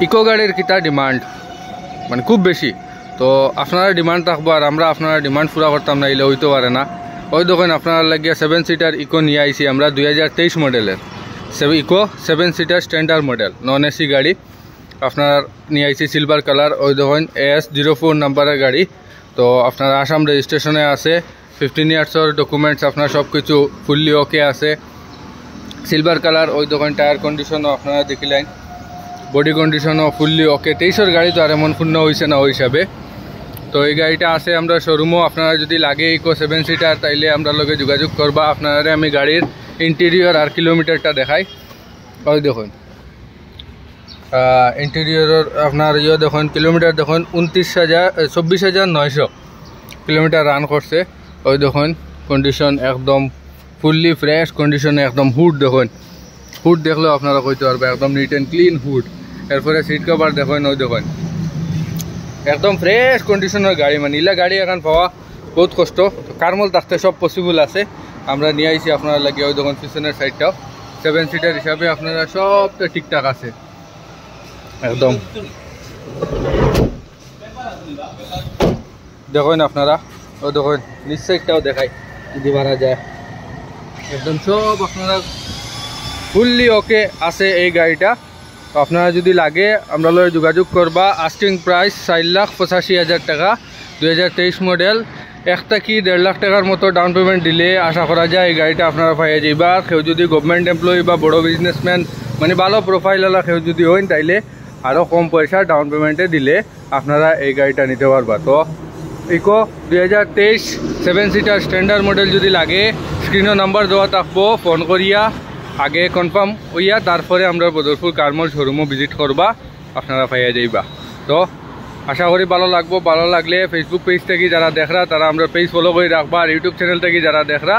Eco গাড়ির কিতা demand মানে খুব বেশি, তো আপনারা ডিমান্ড থাকবো আর আমরা আপনারা ডিমান্ড পুরা করতাম না, এলে হইতে পারে না। ওই দেখুন আপনারা লাগিয়ে 7 সিটার ইকো নিয়ে আইছি আমরা 2023 মডেলের Eco 7 seater standard model non AC গাড়ি আপনার নিয়ে আইছি সিলভার কালার। ওই দেখুন AS04 নাম্বারের গাড়ি, তো আপনার আসাম রেজিস্ট্রেশনে আছে, 15 ইয়ার্সর ডকুমেন্টস আপনার সব কিছু ফুললি ওকে আছে, সিলভার কালার। ওই দেখুন টায়ার কন্ডিশনও আপনারা দেখিলেন, বডি কন্ডিশনও ফুললি ওকে। 23-এর গাড়ি তো আর এমন পূর্ণ হয়েছে না ওই হিসাবে। তো এই গাড়িটা আছে আমরা শোরুমও, আপনারা যদি লাগে ইকো 7 সিটার তাইলে আমরা লগে যোগাযোগ করবা। আপনারা আমি গাড়ির ইন্টেরিয়র আর কিলোমিটারটা দেখাই। ওই দেখুন ইন্টেরিয়রের আপনার দেখুন কিলোমিটার দেখুন 24,900 কিলোমিটার রান করছে। ওই দেখুন কন্ডিশন একদম ফুললি ফ্রেশ কন্ডিশনে, একদম হুড দেখুন, হুড দেখলেও আপনারা কইতে পারবে একদম নিট অ্যান্ড ক্লিন হুড। এরপরে সিট কভার দেখুন, ওই দেখুন একদম ফ্রেশ কন্ডিশনের গাড়ি, মানে ইলা গাড়ি এখন পাওয়া বহুত কষ্ট। কারমল থাকতে সব পসিবল আছে, আমরা নিয়ে আইছি আপনারা লাগে। ওই দেখুন পিছনের সাইডটাও 7 সিটার হিসাবে আপনারা সবটা ঠিকঠাক আছে একদম। দেখুন আপনারা, ও দেখুন নিচ সাইডটাও দেখাই যদি মারা যায়, একদম সব আপনারা ফুললি ওকে আছে এই গাড়িটা। তো আপনারা যদি লাগে আমরা লগে যোগাযোগ করবা। আস্কিং প্রাইস 4,85,000 টাকা, 2023 মডেল। 1 থেকে 1.5 লাখ টাকার মতো ডাউন পেমেন্ট দিলে আশা করা যায় এই গাড়িটা আপনারা পাইয়া যাইবা। কেউ যদি গভর্নমেন্ট এমপ্লয়ি বা বড় বিজনেসম্যান মানে ভালো প্রোফাইলওয়ালা কেউ যদি হন তাইলে আরও কম পয়সা ডাউন পেমেন্টে দিলে আপনারা এই গাড়িটা নিতে পারবা। তো ইকো 2023 7 সিটার স্ট্যান্ডার্ড মডেল যদি লাগে স্ক্রিনের নাম্বার দেওয়া থাকবো, ফোন করিয়া আগে কনফার্ম হইয়া তারপরে আমরা বদরপুর কারমল শোরুমও ভিজিট করবা, আপনারা পাইয়া যাইবা। তো আশা করি ভালো লাগবো। ভালো লাগলে ফেসবুক পেজ থেকে যারা দেখরা তারা আমরা পেজ ফলো করে রাখবা, আর ইউটিউব চ্যানেল থেকে যারা দেখরা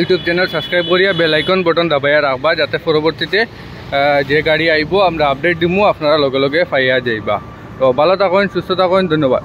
ইউটিউব চ্যানেল সাবস্ক্রাইব করিয়া বেল আইকন বটন দাবাইয়া রাখবা, যাতে পরবর্তীতে যে গাড়ি আইব আমরা আপডেট দিমু আপনারা লগে লগে পাইয়া যাইবা। তো ভালো থাকুন, সুস্থ থাকুন, ধন্যবাদ।